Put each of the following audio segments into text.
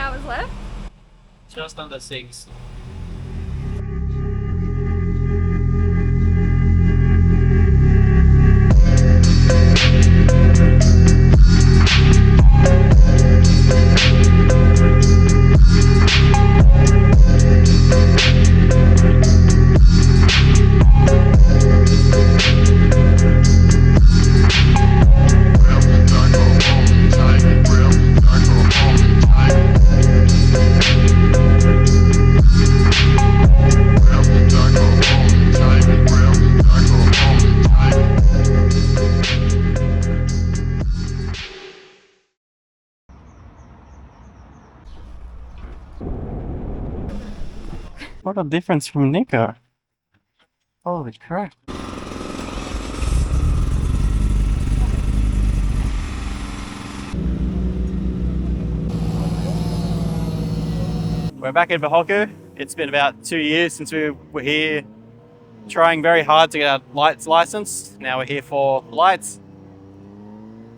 hours left? Just under 6. What a difference from Nico. Holy crap. We're back in Bihoku. It's been about 2 years since we were here trying very hard to get our lights license. Now we're here for lights.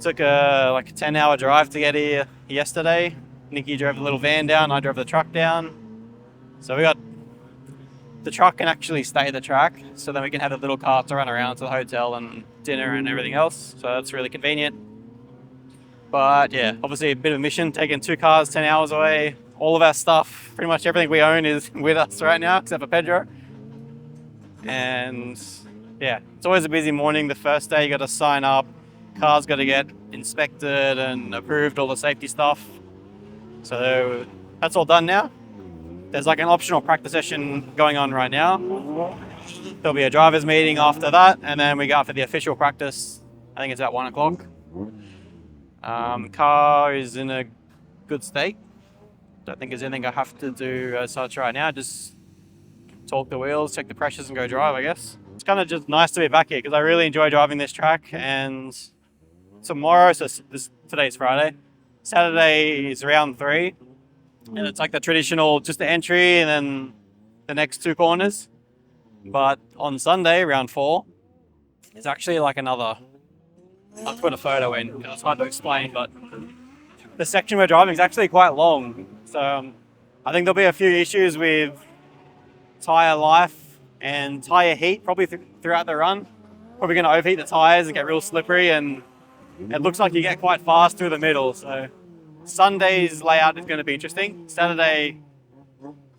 Took like a 10-hour drive to get here yesterday. Nikki drove the little van down, I drove the truck down. So we got the truck can actually stay at the track, so then we can have the little car to run around to the hotel and dinner and everything else. So that's really convenient. But yeah, obviously a bit of a mission, taking 2 cars 10 hours away. All of our stuff, pretty much everything we own is with us right now, except for Pedro. And yeah, it's always a busy morning. The first day you got to sign up, car's got to get inspected and approved, all the safety stuff. So that's all done now. There's like an optional practice session going on right now. There'll be a driver's meeting after that, and then we go for the official practice. I think it's at 1 o'clock. Car is in a good state. Don't think there's anything I have to do as such right now. Just torque the wheels, check the pressures and go drive, I guess. It's kind of just nice to be back here because I really enjoy driving this track. And tomorrow, so today's Friday, Saturday is round 3. And it's like the traditional, just the entry and then the next 2 corners. But on Sunday, round 4, it's actually like another, I'll put a photo in, it's hard to explain, but the section we're driving is actually quite long. So I think there'll be a few issues with tyre life and tyre heat probably throughout the run. Probably going to overheat the tyres and get real slippery, and it looks like you get quite fast through the middle. So Sunday's layout is going to be interesting. Saturday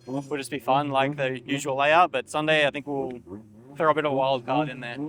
will just be fun like the usual layout, but Sunday I think we'll throw a bit of a wild card in there.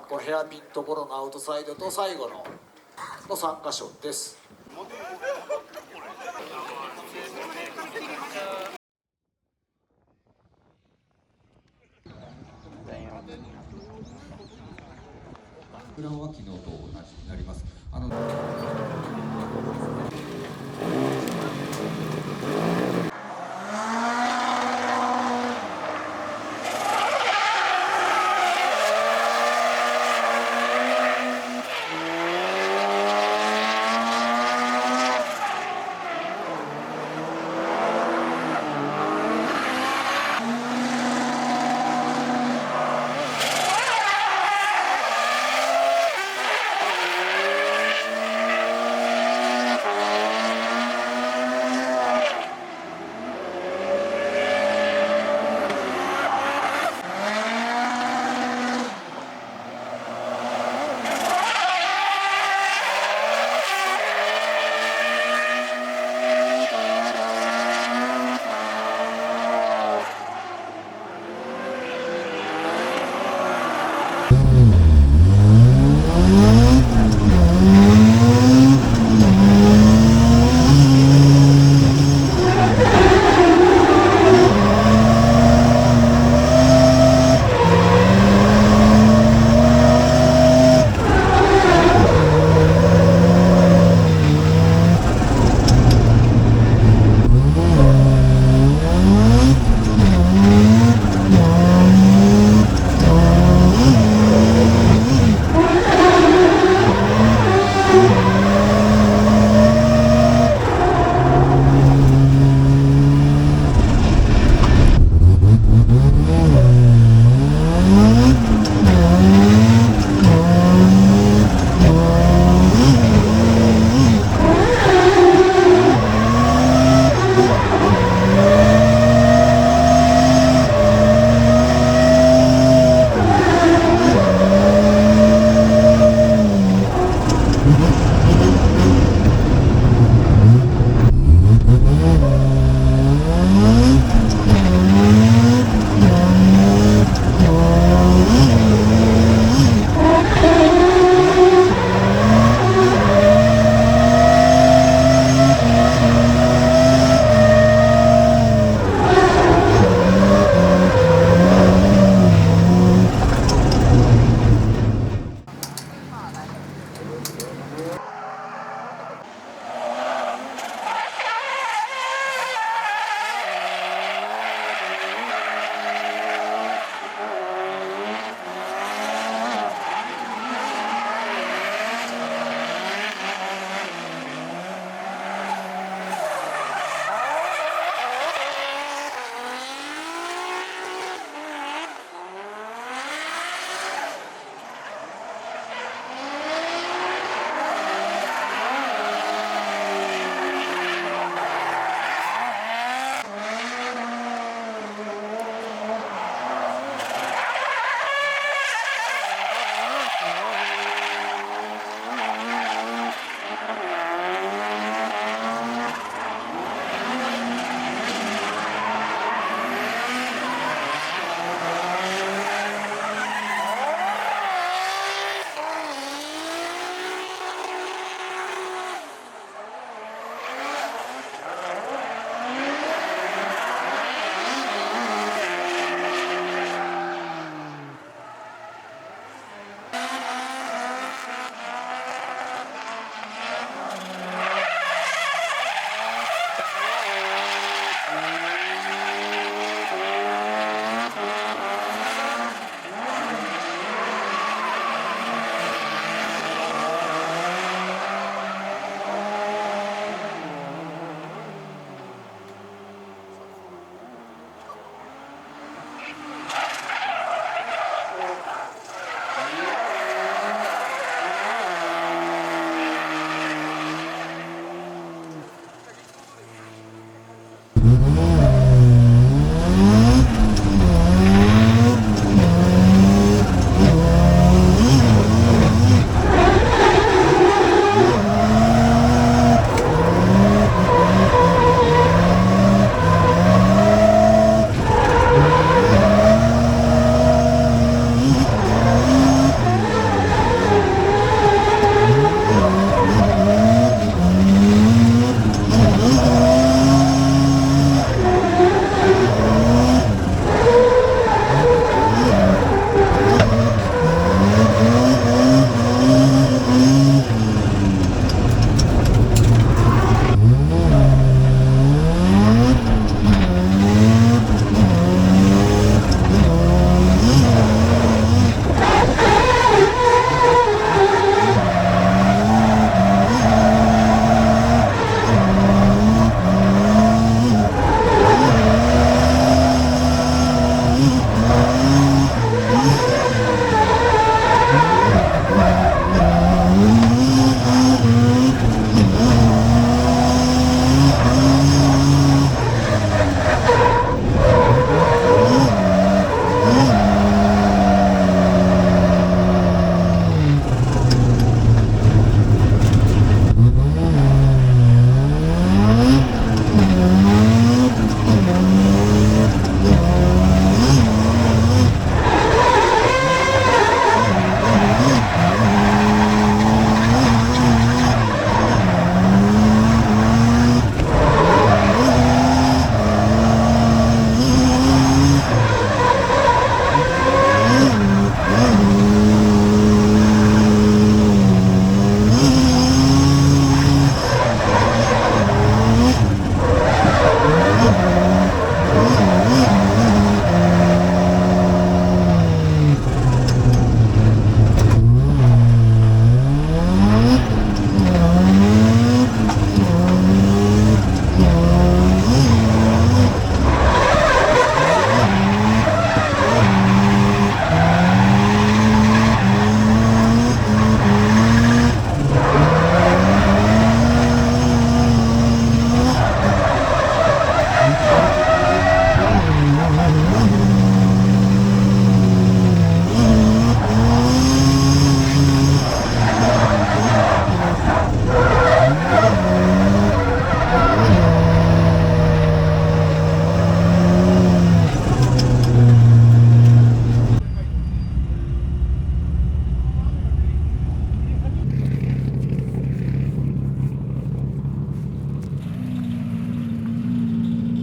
このヘアピンところのアウトサイドと最後の3箇所です。裏は昨日と同じになります。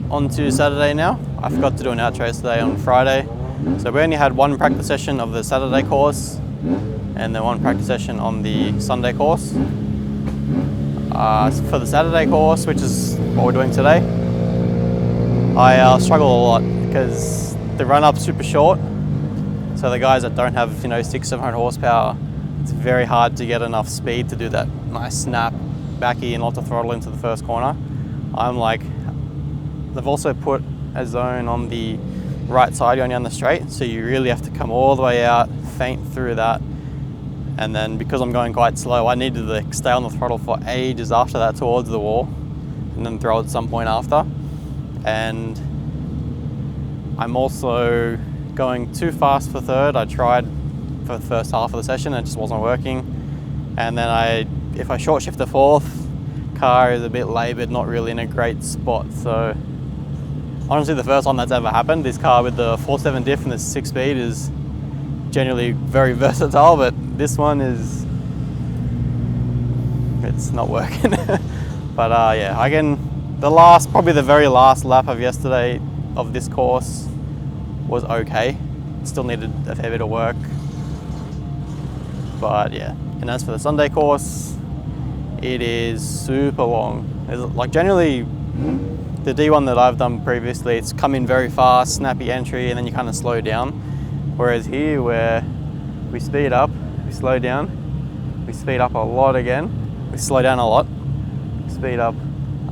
on to Saturday now. I forgot to do an outro today on Friday. So we only had one practice session of the Saturday course and then one practice session on the Sunday course. For the Saturday course, which is what we're doing today, I struggle a lot because the run-up's super short. So the guys that don't have 600-700 horsepower, it's very hard to get enough speed to do that nice snap backy and lots of throttle into the first corner. I'm like, they've also put a zone on the right side going down the straight, so you really have to come all the way out, feint through that, and then because I'm going quite slow, I needed to stay on the throttle for ages after that towards the wall, and then throw at some point after. And I'm also going too fast for third. I tried for the first half of the session, it just wasn't working. And then if I short shift to fourth, car is a bit laboured, not really in a great spot. So honestly, the first time that's ever happened. This car with the 4.7 diff and the 6-speed is generally very versatile, but this one it's not working. But yeah, probably the very last lap of yesterday of this course was okay. Still needed a fair bit of work. But yeah, and as for the Sunday course, it is super long. It's like generally the D1 that I've done previously, it's come in very fast, snappy entry, and then you kind of slow down. Whereas here, where we speed up, we slow down, we speed up a lot again, we slow down a lot, speed up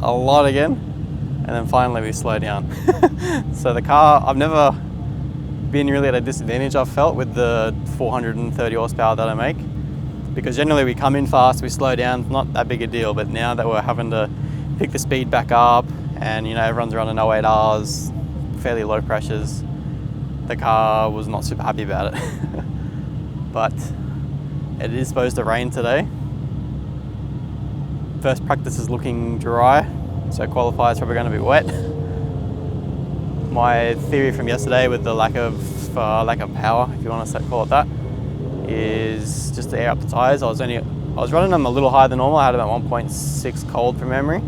a lot again, and then finally we slow down. So the car, I've never been really at a disadvantage, I've felt, with the 430 horsepower that I make. Because generally we come in fast, we slow down, it's not that big a deal, but now that we're having to pick the speed back up and everyone's running 08 Rs, fairly low pressures, the car was not super happy about it. But it is supposed to rain today. First practice is looking dry, so qualifier's probably going to be wet. My theory from yesterday with the lack of power, if you want to call it that, is just to air up the tyres. I was running them a little higher than normal. I had about 1.6 cold from memory.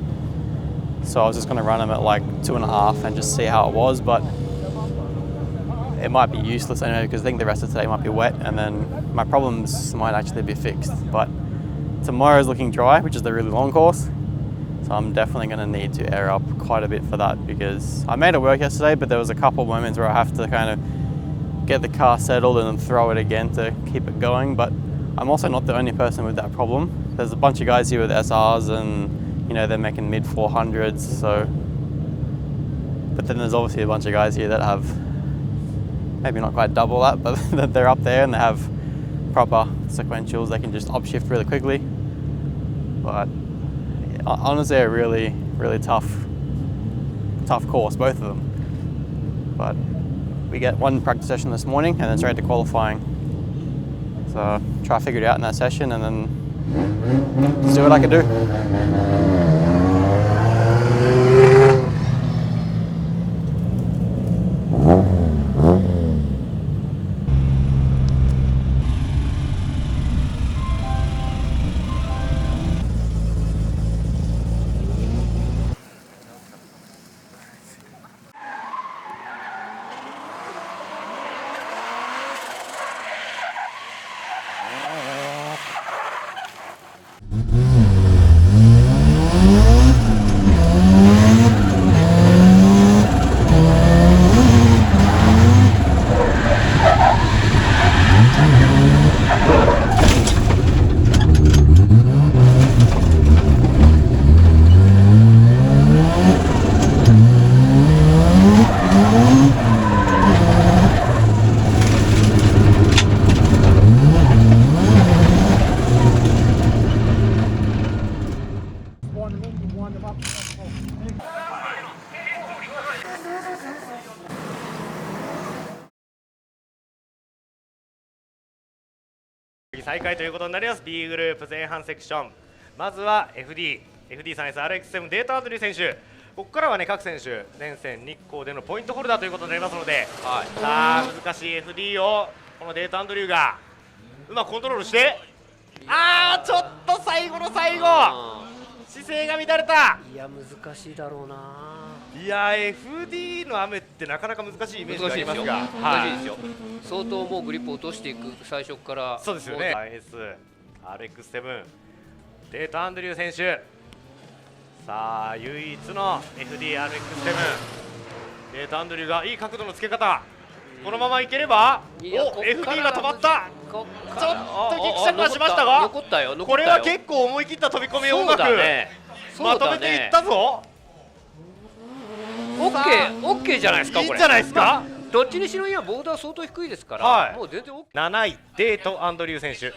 So I was just going to run them at like 2.5 and just see how it was, but it might be useless anyway because I think the rest of today might be wet and then my problems might actually be fixed. But tomorrow's looking dry, which is the really long course. So I'm definitely going to need to air up quite a bit for that because I made it work yesterday, but there was a couple of moments where I have to kind of get the car settled and then throw it again to keep it going. But I'm also not the only person with that problem. There's a bunch of guys here with SRs and they're making mid 400s. So, but then there's obviously a bunch of guys here that have maybe not quite double that, but they're up there and they have proper sequentials. They can just upshift really quickly. But yeah, honestly, a really, really tough course, both of them. But we get one practice session this morning and then straight to qualifying. So try to figure it out in that session and then see what I can do. 再開ということになります。 B グループ前半セクション、まずは FD3SRX7 データアドリー選手、ここからはね各選手連戦日光でのポイントホルダーということになりますので、さあ難しい FD をこのデータアンドリューがうまくコントロールして、ちょっと最後の最後姿勢が乱れた。いや難しいだろうな。いや FD の雨ってなかなか難しいイメージがありますが、難しいですよ。相当もうグリップ落としていく最初から。そうですよね。RX7 デート・アンドリュー選手、さあ唯一の FDRX7 デート・アンドリューがいい角度のつけ方、このままいければ、お FD が止まった。ちょっとギクシャクはしましたが、残ったよ。これは結構思い切った飛び込みをうまくまとめていったぞ。オッケーじゃないですか。いいんじゃないですか。どっちにしろ今ボーダー相当低いですから、はい、もう全然 OK。 7位デート・アンドリュー選手。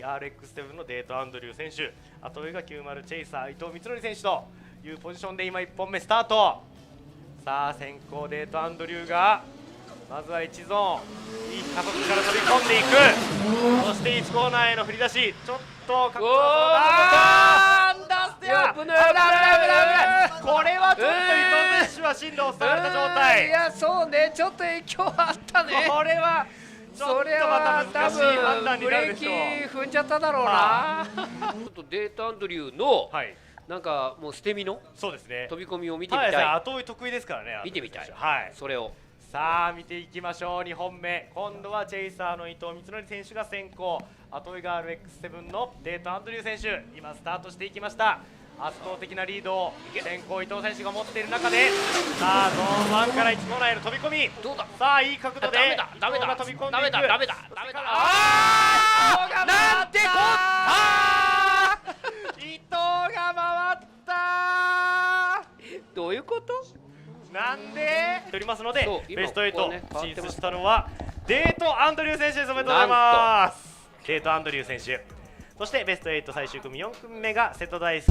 RX7 のデート・アンドリュー選手、後上が90チェイサー伊藤光則選手というポジションで今1本目スタート。さあ先行デート・アンドリューがまずは1ゾーンいい加速から飛び込んでいく。そして1コーナーへの振り出し、ちょっと角度がこれはちょっと伊藤選手は進路を塞がれた状態。いやそうね、ちょっと影響あったね。これはちょっとまた難しい判断になるでしょう。ブレーキ踏んじゃっただろうな。ちょっとデート・アンドリューの、はい、なんかもう捨て身のそうですね、飛び込みを見てみたい。後追い得意ですからね。見てみたい。はい、それをさあ見ていきましょう。2本目、今度はチェイサーの伊藤光則選手が先行、後追いが RX7 のデート・アンドリュー選手、今スタートしていきました。圧倒的なリードを先行伊藤選手が持っている中で、さあゾーン1から1コーナーへの飛び込み、どうだ。さあいい角度でダメだ飛び込んでいく。ダメだ。なんてこった伊藤が回った。どういうこと？なんで取りますので、ベスト8進出したのはデート・アンドリュー選手です。おめでとうございます。デート・アンドリュー選手、そしてベスト8最終組4組目が瀬戸大輔。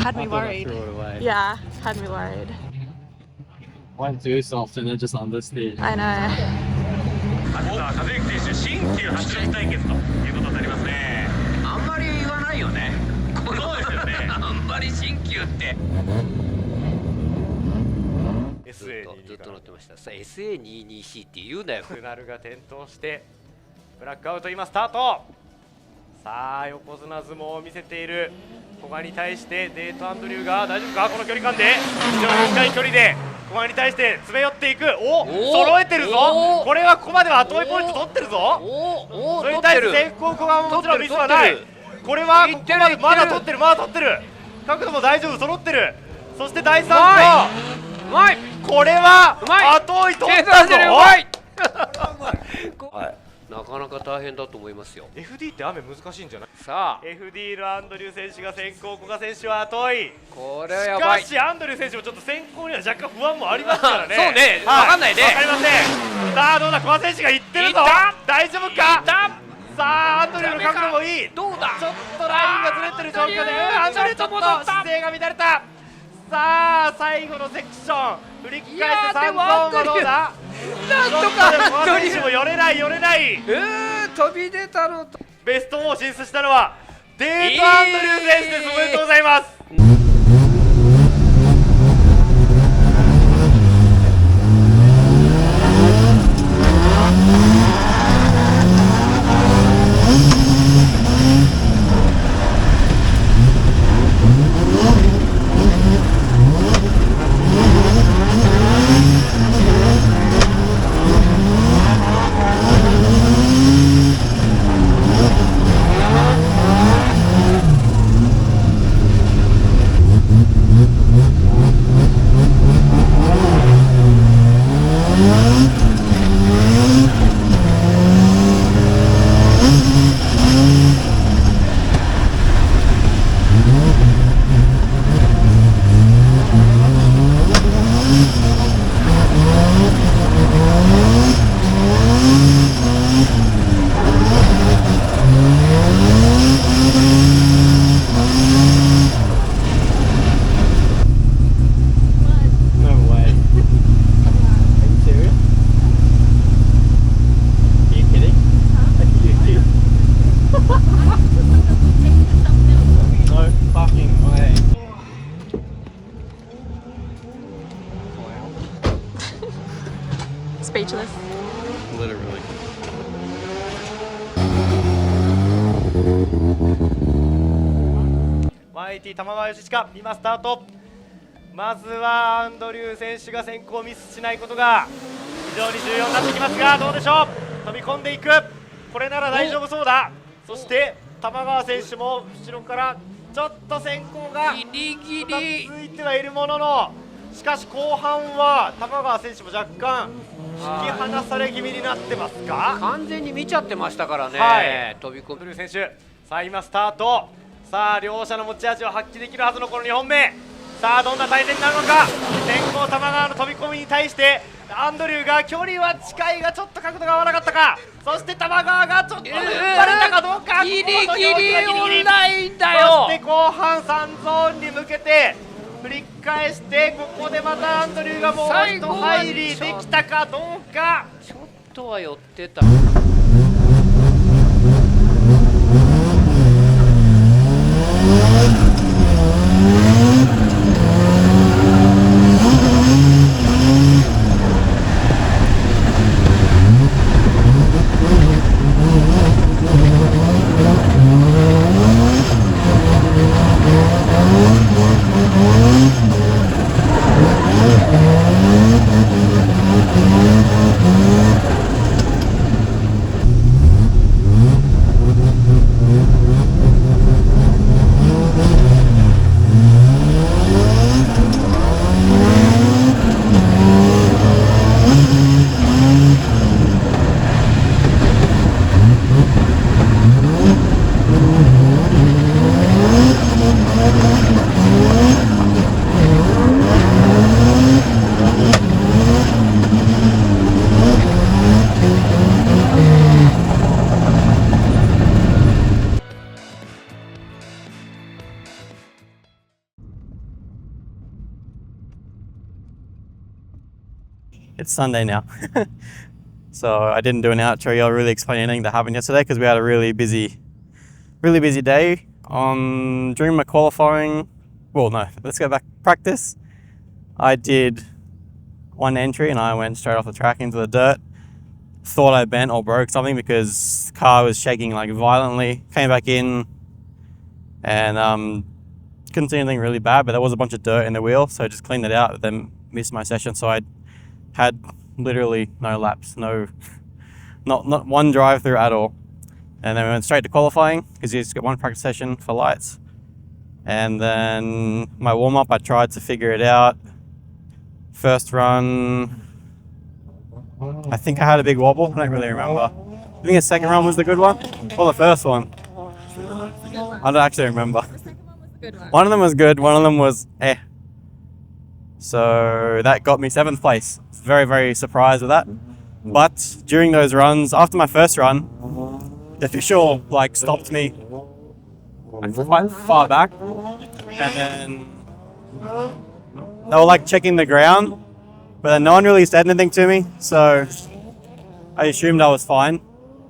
Had me worried. Yeah, had me worried. Went too soft and then just understeered. I know. 秋田和之選手、新旧発力対決ということになりますね。あんまり言わないよね。そうですよね。あんまり新旧って。ずっ SA22 と乗ってました。さあ SA22C って言うなよ。クナルが転倒してブラックアウト、今スタート。さあ横綱相撲を見せている古賀に対してデートアンドリューが大丈夫か、この距離感で非常に近い距離で古賀に対して詰め寄っていく。お揃えてるぞ。これはここまでは後追いポイント取ってるぞ。おお、それに対して先行古賀ももちろんミスはない。これはここまでまだ取ってる、まだ取ってる。角度も大丈夫、揃ってる。そして第3個、うまい。これはうまい後追い取っ計たぞ。算してる、うまい。なかなか大変だと思いますよ。 FD って雨難しいんじゃない？さあ FD のアンドリュー選手が先行、古賀選手は後追い。これはやばい。しかしアンドリュー選手もちょっと先行には若干不安もありますからね。そうね、はいわかんないね。わかりません。さあどうだ、古賀選手がいってるぞ。大丈夫か。さあアンドリューの角度もいい。どうだ。ちょっとラインがずれてる状況でアンドリューちょっと姿勢が乱れた。さあ最後のセクション振り返って3本はどうだ。なんと古賀か選手も寄れない寄れない。飛び出たのと。ベスト4進出したのはデートアンドリュー選手です。おめでとうございます。Speechless. Literally. 180玉川義親、今スタート。まずはアンドリュー選手が先行ミスしないことが非常に重要になってきますが、どうでしょう。飛び込んでいく。これなら大丈夫そうだ。そして玉川選手も後ろからちょっと先行がギリギつリ。いてはいるものの、しかし後半は玉川選手も若干引き離され気味になってますか。完全に見ちゃってましたからね。はい、飛び込む。アンドリュー選手、さあ今スタート。さあ両者の持ち味を発揮できるはずのこの2本目。さあどんな対戦になるのか。先行玉川の飛び込みに対してアンドリューが距離は近いがちょっと角度が合わなかったか。そして玉川がちょっと引っ張れたかどうか。ギリギリオンラインだよ。そして後半3ゾーンに向けて振り返して、ここでまたアンドリューがもう一入りできたかどうか。ちょっとは寄ってた。it's Sunday now. So I didn't do an outro or really explain anything that happened yesterday because we had a really busy day. During my qualifying, well, no, let's go back. Practice, I did one entry and I went straight off the track into the dirt. Thought I bent or broke something because the car was shaking like violently. Came back in and couldn't see anything really bad, but there was a bunch of dirt in the wheel, so I just cleaned it out, then missed my session. So I had literally no laps, not one drive through at all. And then we went straight to qualifying because you just got one practice session for lights. And then my warm up, I tried to figure it out. First run, I think I had a big wobble. I don't really remember. I think the second run was the good one, or the first one. I don't actually remember. One of them was good, one of them was eh. So that got me 7th place. Very, very surprised with that. But during those runs, after my first run, the official like stopped me quite far back, and then they were like checking the ground, but then no one really said anything to me, so I assumed I was fine.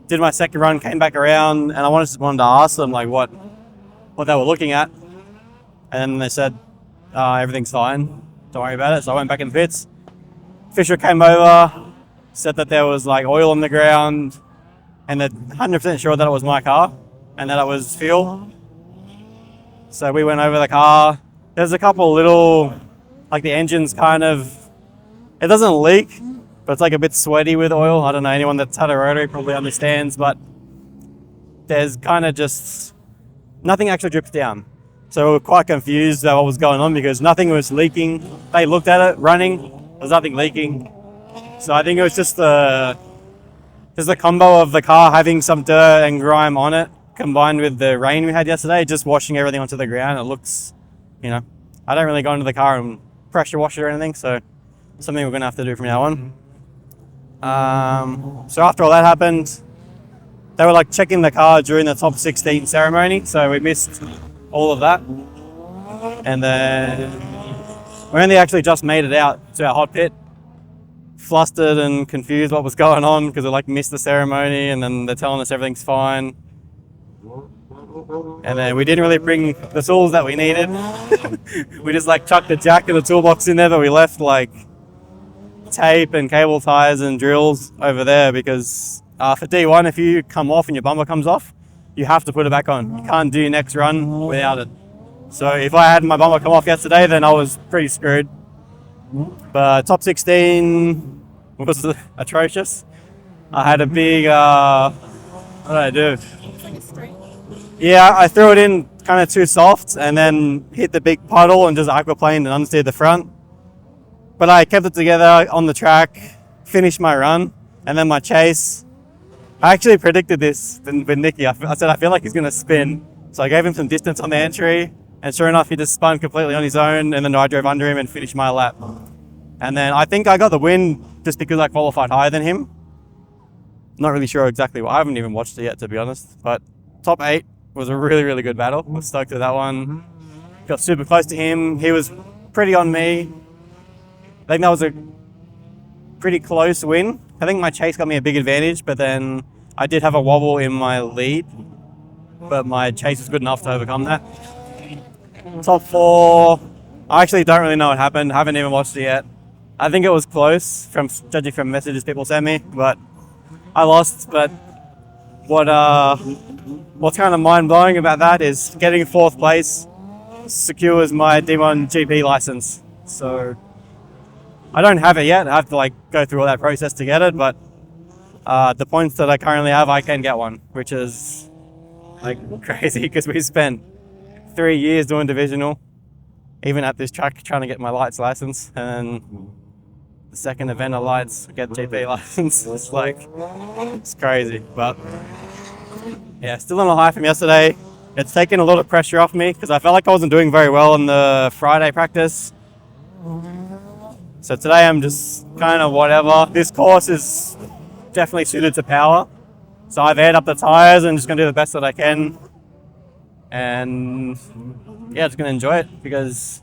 Did my second run, came back around, and I wanted to ask them like what they were looking at, and then they said everything's fine, don't worry about it. So I went back in the pits. Official came over, said that there was like oil on the ground, and they're 100% sure that it was my car and that it was fuel. So we went over the car. There's a couple little, like the engine's kind of, it doesn't leak, but it's like a bit sweaty with oil. I don't know, anyone that's had a rotary probably understands, but there's kind of just, nothing actually drips down. So we were quite confused about what was going on because nothing was leaking. They looked at it, running, there's nothing leaking. So I think it was just the combo of the car having some dirt and grime on it, combined with the rain we had yesterday, just washing everything onto the ground. It looks, I don't really go into the car and pressure wash it or anything, so something we're gonna have to do from now on. So after all that happened, they were like checking the car during the top 16 ceremony, so we missed all of that. And then we only actually just made it out to our hot pit. Flustered and confused what was going on because I like missed the ceremony, and then they're telling us everything's fine. And then we didn't really bring the tools that we needed. We just like chucked the jack and the toolbox in there, but we left like tape and cable ties and drills over there because for D1, if you come off and your bumper comes off, you have to put it back on. You can't do your next run without it. So if I had my bumper come off yesterday, then I was pretty screwed. But top 16 was atrocious. I had a big, what did I do? Yeah, I threw it in kind of too soft and then hit the big puddle and just aquaplaned and understeered the front. But I kept it together on the track, finished my run, and then my chase. I actually predicted this with Nicky. I said, I feel like he's going to spin. So I gave him some distance on the entry, and sure enough, he just spun completely on his own, and then I drove under him and finished my lap. And then I think I got the win just because I qualified higher than him. Not really sure exactly why. I haven't even watched it yet, to be honest. But top 8 was a really, really good battle. I was stoked with that one. Got super close to him. He was pretty on me. I think that was a pretty close win. I think my chase got me a big advantage, but then I did have a wobble in my lead, but my chase was good enough to overcome that. Top 4, I actually don't really know what happened. Haven't even watched it yet. I think it was close, judging from messages people sent me, but I lost. But what's kind of mind-blowing about that is getting 4th place secures my D1GP license. So I don't have it yet. I have to like go through all that process to get it, but the points that I currently have, I can get one, which is like crazy because we spent 3 years doing divisional, even at this track trying to get my lights license, and then the second event of lights, get GP license. It's crazy, but yeah, still on a high from yesterday. It's taken a lot of pressure off me because I felt like I wasn't doing very well in the Friday practice. So today I'm just kind of whatever. This course is definitely suited to power. So I've aired up the tires and just gonna do the best that I can. And yeah, just gonna enjoy it because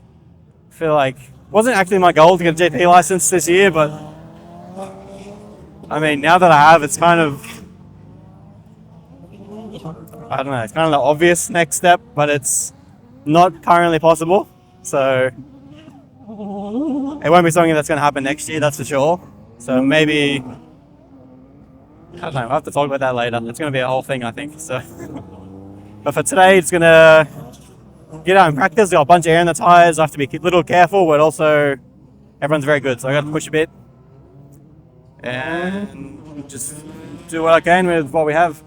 I feel like it wasn't actually my goal to get a GP license this year, but I mean, now that I have, it's kind of, I don't know, it's kind of the obvious next step, but it's not currently possible. So it won't be something that's going to happen next year, that's for sure. So maybe, I don't know, we'll have to talk about that later. It's going to be a whole thing, I think. So, but for today, it's going to get out and practice. Got a bunch of air in the tires. I have to be a little careful, but also everyone's very good. So I got to push a bit and just do what I can with what we have.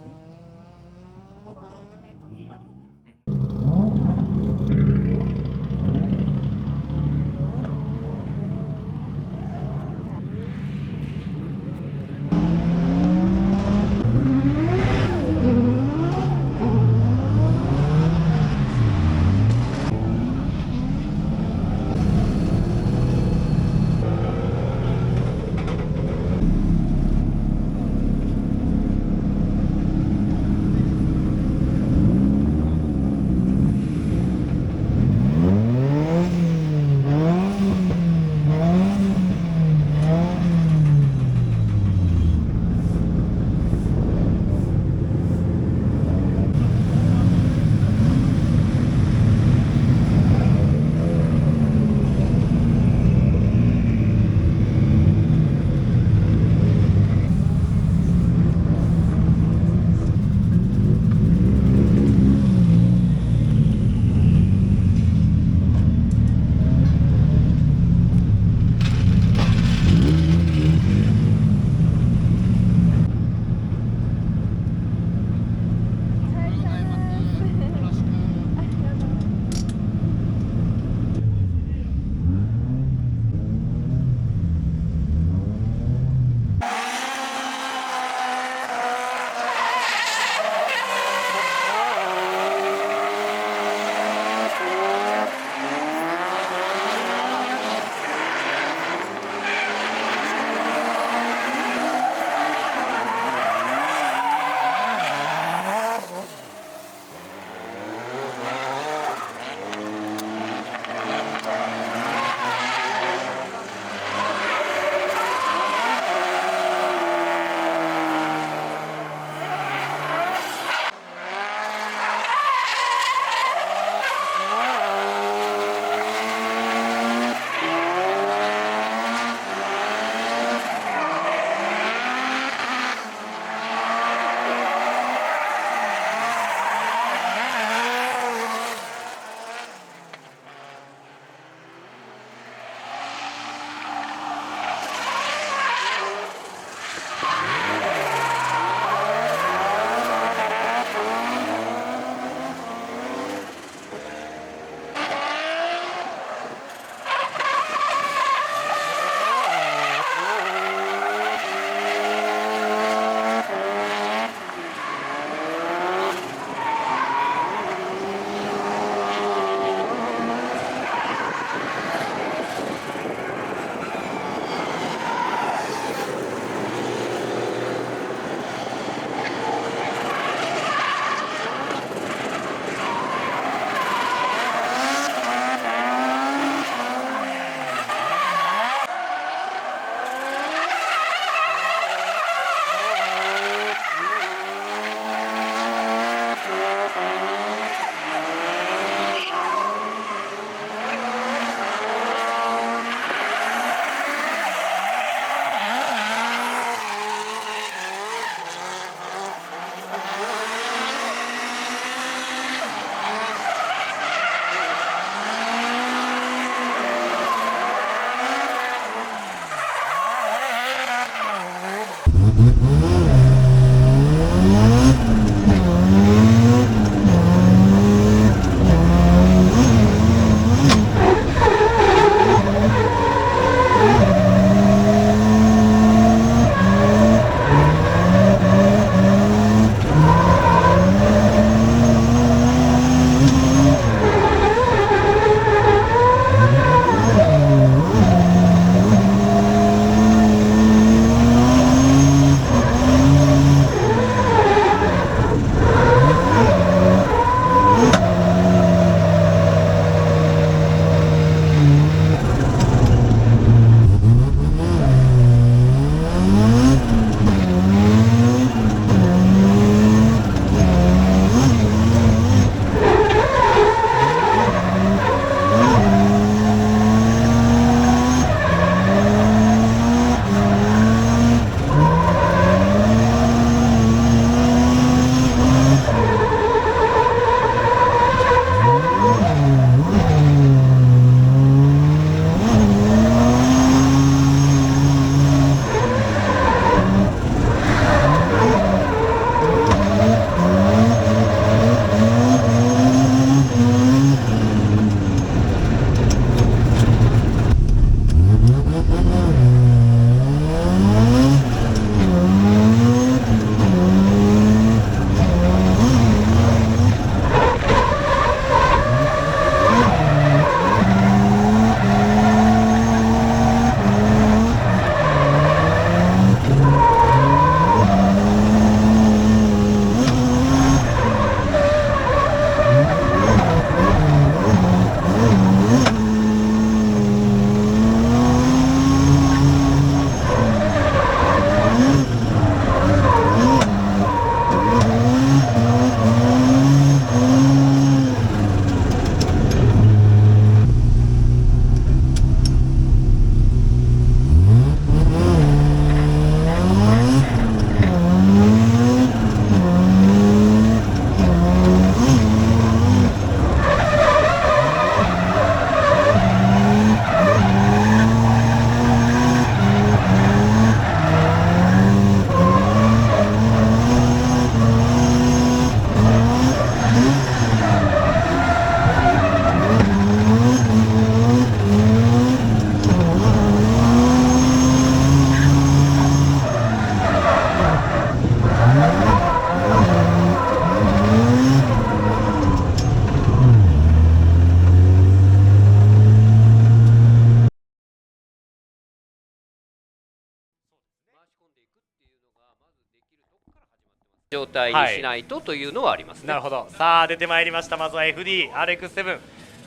状態にしないとというのはありますね。なるほど。さあ出てまいりました。まずは FD RX7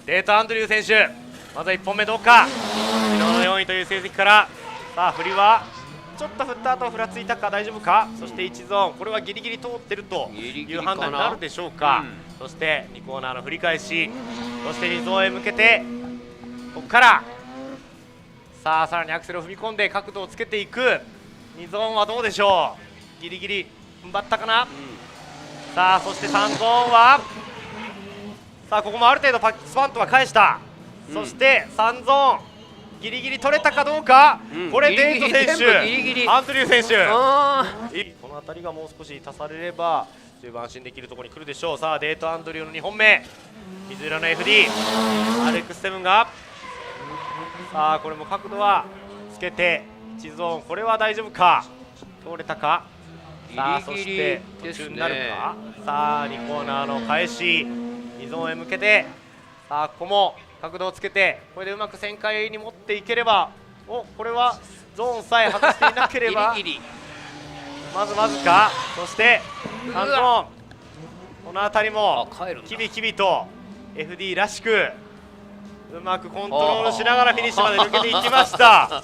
デート・アンドリュー選手、まずは1本目どうか。昨日の4位という成績から、さあ振りはちょっと振った後ふらついたか、大丈夫か。そして1ゾーン、これはギリギリ通ってるという判断になるでしょうか。そして2コーナーの振り返し、そして2ゾーンへ向けてここからさあさらにアクセルを踏み込んで角度をつけていく。2ゾーンはどうでしょう。ギリギリ踏ん張ったかな。さあそして3ゾーンは、さあここもある程度スパンとは返した、そして3ゾーンギリギリ取れたかどうか、これデート選手、アンドリュー選手、この辺りがもう少し足されれば十分安心できるところに来るでしょう。さあデート・アンドリューの2本目、水色の FD RX7 が、さあこれも角度はつけて1ゾーン、これは大丈夫か、通れたか。さあそして途中になるか。さあ2コーナーの返し、2ゾーンへ向けて、さあここも角度をつけて、これでうまく旋回に持っていければ、お、これはゾーンさえ外していなければギリギリまずか。そして3ゾーン、この辺りもキビキビと FD らしくうまくコントロールしながらフィニッシュまで抜けていきました。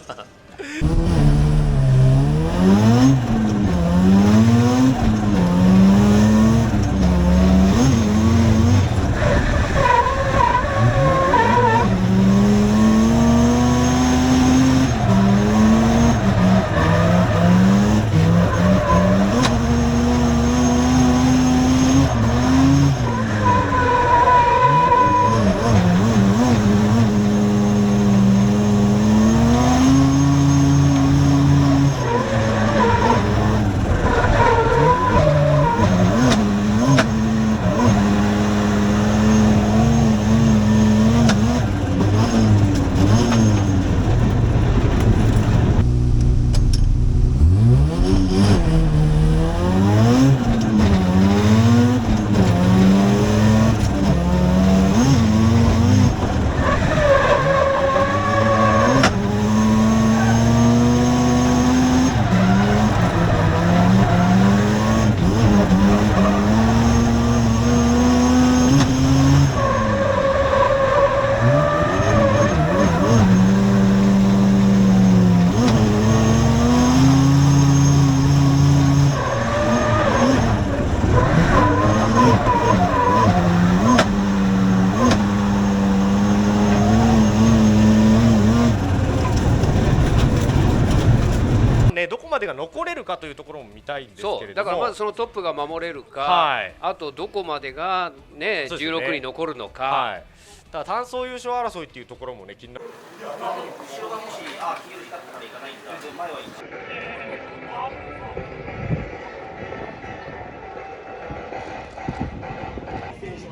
どこまでが残れるかというところも見たいんですけれども、そうだからまずそのトップが守れるか、はい、あとどこまでが、ね、16に残るのか、はい、ただ単走優勝争いっていうところもね気になる。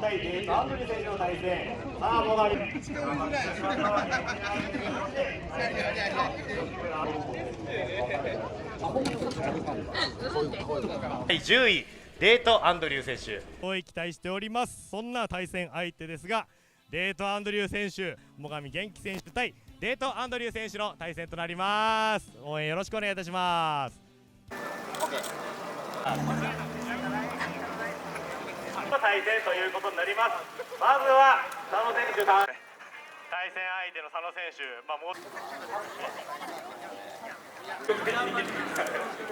対デート・アンドリュー選手の対戦、さあもがり第10位デート・アンドリュー選手、大い期待しております。そんな対戦相手ですが、デート・アンドリュー選手、最上元気選手対デート・アンドリュー選手の対戦となります。応援よろしくお願いいたします。対戦ということになります。まずは佐野選手、対戦相手の佐野選手、もう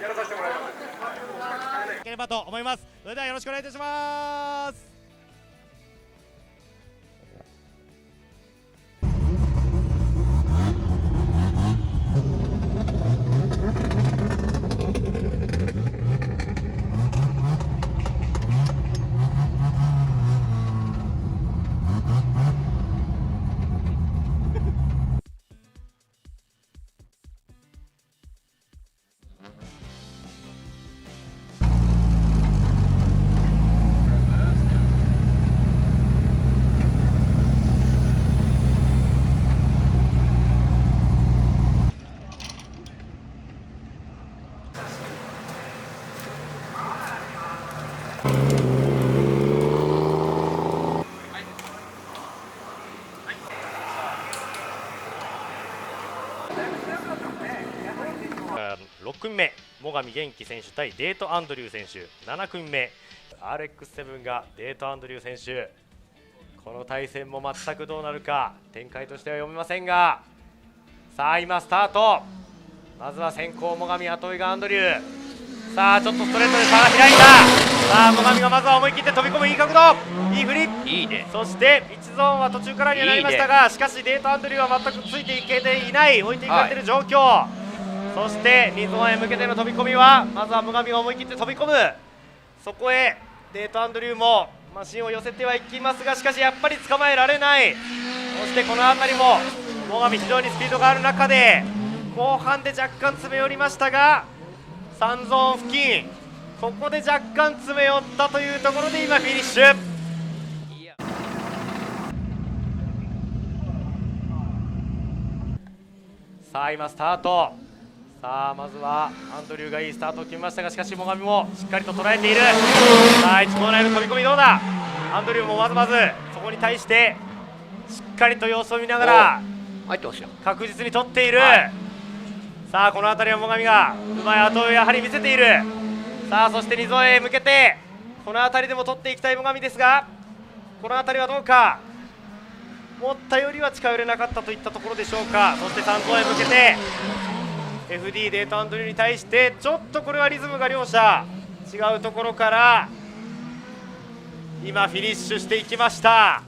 やらさせてもらいます。いければと思います。それではよろしくお願いいたします。6組目最上元気選手対デート・アンドリュー選手7組目 RX7 がデート・アンドリュー選手、この対戦も全くどうなるか展開としては読めませんが、さあ今スタート。まずは先行最上、後追いがアンドリュー。さあちょっとストレートで差が開いた。さあ最上がまずは思い切って飛び込む、いい角度、いい振り、いいね。そして1ゾーンは途中からにはなりましたが、しかしデート・アンドリューは全くついていけていない、置いていかれている状況、そして2ゾーンへ向けての飛び込みはまずは最上が思い切って飛び込む。そこへデート・アンドリューもマシンを寄せてはいきますが、しかしやっぱり捕まえられない。そしてこの辺りも最上非常にスピードがある中で後半で若干詰め寄りましたが、3ゾーン付近ここで若干詰め寄ったというところで今フィニッシュ。さあ今スタート。さあまずはアンドリューがいいスタートを決めましたが、しかし最上もしっかりと捉えている。さあ1コーナーへの飛び込みどうだ。アンドリューもまずそこに対してしっかりと様子を見ながら入ってますよ。確実に取っている、はい、さあこの辺りは最上がうまい後追いをやはり見せている。さあそして2ゾーンへ向けてこの辺りでも取っていきたい最上ですが、この辺りはどうか、思ったよりは近寄れなかったといったところでしょうか。そして3ゾーンへ向けて FD デート・アンドリューに対してちょっとこれはリズムが両者違うところから今フィニッシュしていきました。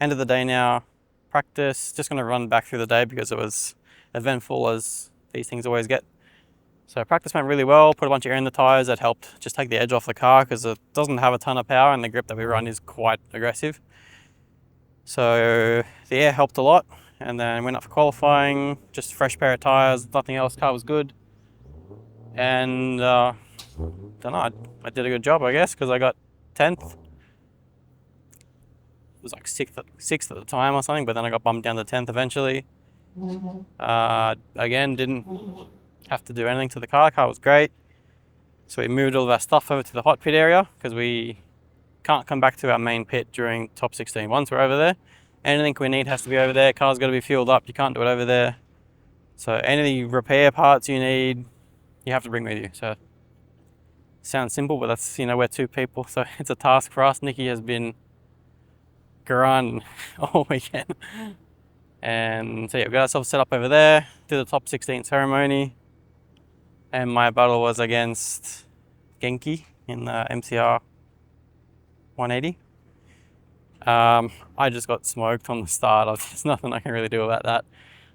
End of the day now. Practice, just going to run back through the day because it was eventful as these things always get. So practice went really well, put a bunch of air in the tyres that helped just take the edge off the car because it doesn't have a ton of power and the grip that we run is quite aggressive. So the air helped a lot, and then went up for qualifying, just a fresh pair of tyres, nothing else, car was good. And don't know, I did a good job I guess because I got 10th. It was like sixth at the time or something, but then I got bumped down to 10th eventually. Again, didn't have to do anything to the car. Car was great. So we moved all of our stuff over to the hot pit area because we can't come back to our main pit during top 16 once we're over there. Anything we need has to be over there. Car's got to be fueled up. You can't do it over there. So any repair parts you need, you have to bring with you. So sounds simple, but that's, you know, we're two people, so it's a task for us. Nikki has been grinding all weekend. And so yeah, we got ourselves set up over there, did the top 16 ceremony, and my battle was against Genki in the MCR 180. I just got smoked on the start. There's nothing I can really do about that.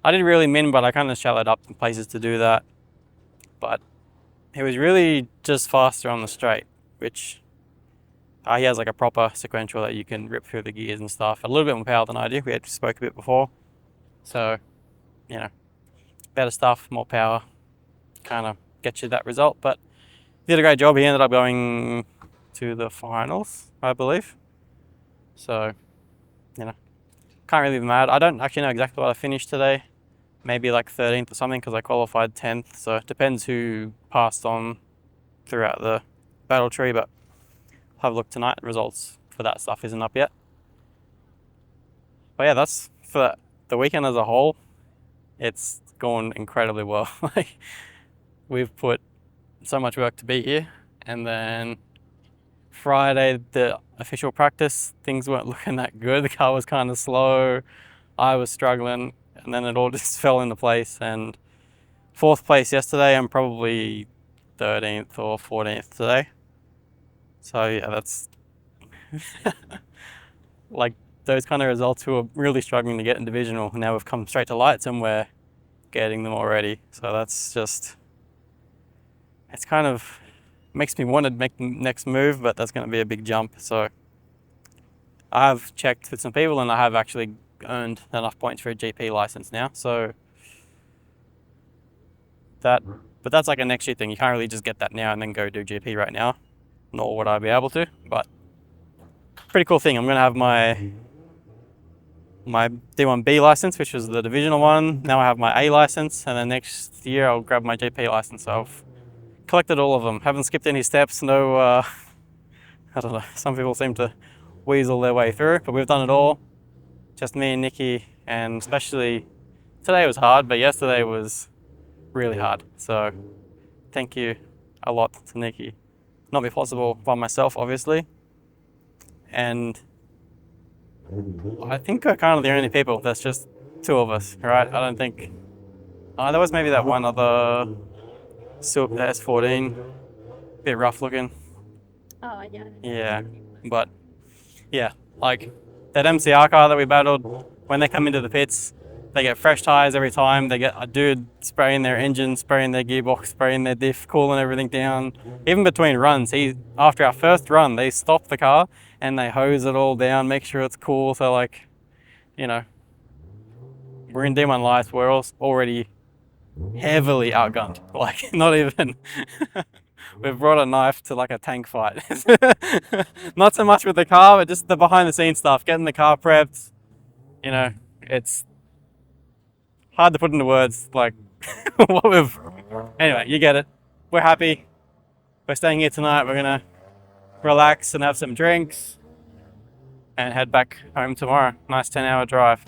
I did really min, but I kind of shallowed up in places to do that. But he was really just faster on the straight, which he has like a proper sequential that you can rip through the gears and stuff. A little bit more power than I do. We had spoke a bit before. So, you know, better stuff, more power, kind of gets you that result. But he did a great job. He ended up going to the finals, I believe. So, you know, can't really be mad. I don't actually know exactly what I finished today. Maybe like 13th or something, because I qualified 10th. So it depends who passed on throughout the battle tree, but I'll have a look tonight. Results for that stuff isn't up yet. But yeah, that's for the weekend as a whole. It's gone incredibly well. Like, we've put so much work to be here, and then Friday, the official practice, things weren't looking that good. The car was kind of slow. I was struggling, and then it all just fell into place. And 4th place yesterday, I'm probably 13th or 14th today. So yeah, that's like those kind of results who are really struggling to get in divisional. Now we've come straight to lights and we're getting them already. So that's just, it's kind of makes me want to make the next move, but that's going to be a big jump. So I've checked with some people and I have actually earned enough points for a GP license now. So that, but that's like a next year thing. You can't really just get that now and then go do GP right now. Nor would I be able to, but pretty cool thing. I'm going to have my D1B license, which was the divisional one. Now I have my A license, and then next year I'll grab my GP license. So I've collected all of them. Haven't skipped any steps. No, I don't know. Some people seem to weasel their way through, but we've done it all. Just me and Nikki, and especially today was hard, but yesterday was really hard. So thank you a lot to Nikki. Not be possible by myself, obviously. And I think we're kind of the only people. That's just 2 of us, right? I don't think... there was maybe that one other Silk, the S14. Bit rough looking. Oh, yeah. Yeah, but yeah, like that MCR car that we battled, when they come into the pits, they get fresh tires every time. They get a dude spraying their engine, spraying their gearbox, spraying their diff, cooling everything down. Even between runs, after our first run, they stop the car and they hose it all down, make sure it's cool. So like, you know, we're in D1 Lights, we're already heavily outgunned. Like, not even, we've brought a knife to like a tank fight. Not so much with the car, but just the behind the scenes stuff, getting the car prepped. You know, it's hard to put into words, like what we've... Anyway, you get it. We're happy. We're staying here tonight. We're gonna relax and have some drinks and head back home tomorrow. Nice 10-hour drive.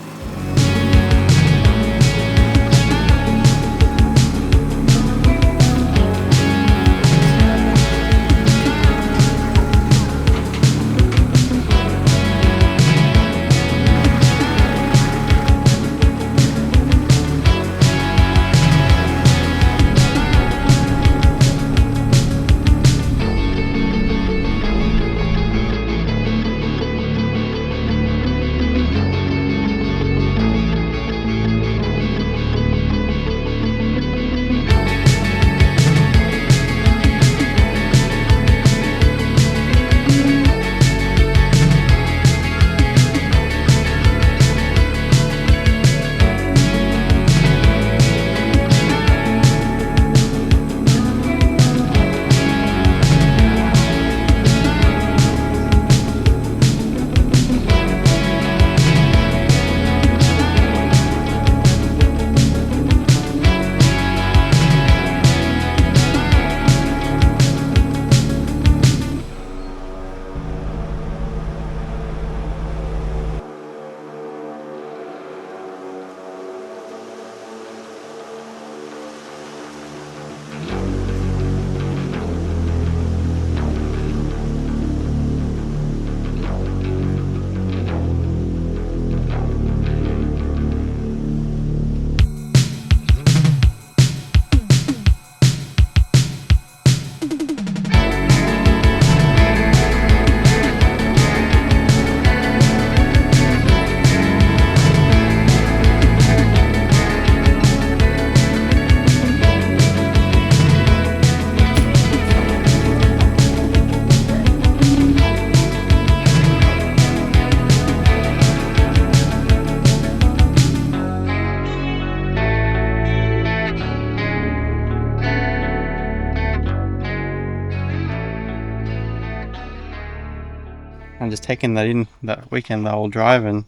of just taking that in that weekend, the whole drive, and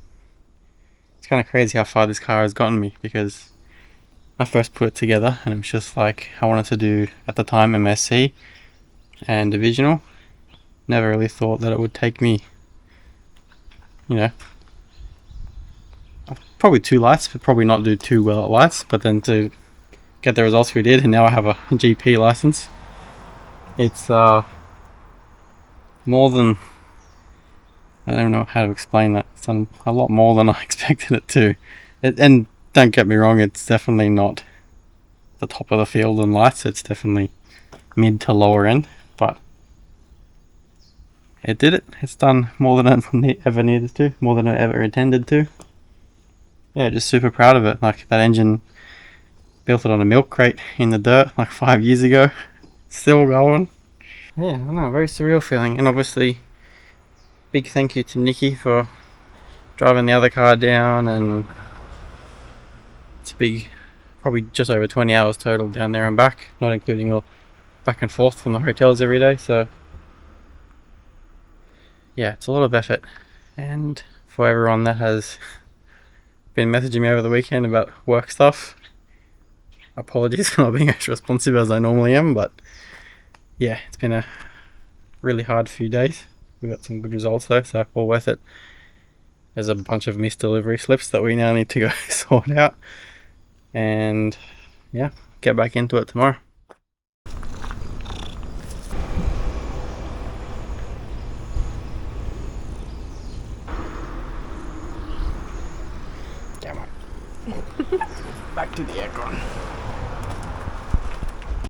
it's kind of crazy how far this car has gotten me, because I first put it together and it was just like I wanted to do at the time MSC and divisional. Never really thought that it would take me, you know, probably 2 lights, but probably not do too well at lights, but then to get the results we did, and now I have a GP license. It's more than, I don't know how to explain that. It's a lot more than I expected it to. And don't get me wrong, it's definitely not the top of the field in lights. It's definitely mid to lower end, but it did it. It's done more than it ever needed to, more than it ever intended to. Yeah, just super proud of it. Like, that engine, built it on a milk crate in the dirt like 5 years ago. Still going. Yeah, I don't know, very surreal feeling. And obviously, big thank you to Nikki for driving the other car down, and it's a big, probably just over 20 hours total down there and back, not including all back and forth from the hotels every day. So yeah, it's a lot of effort. And for everyone that has been messaging me over the weekend about work stuff, apologies for not being as responsive as I normally am, but yeah, it's been a really hard few days. We got some good results though, so all worth it. There's a bunch of missed delivery slips that we now need to go sort out, and yeah, get back into it tomorrow. Come on. Back to the aircon.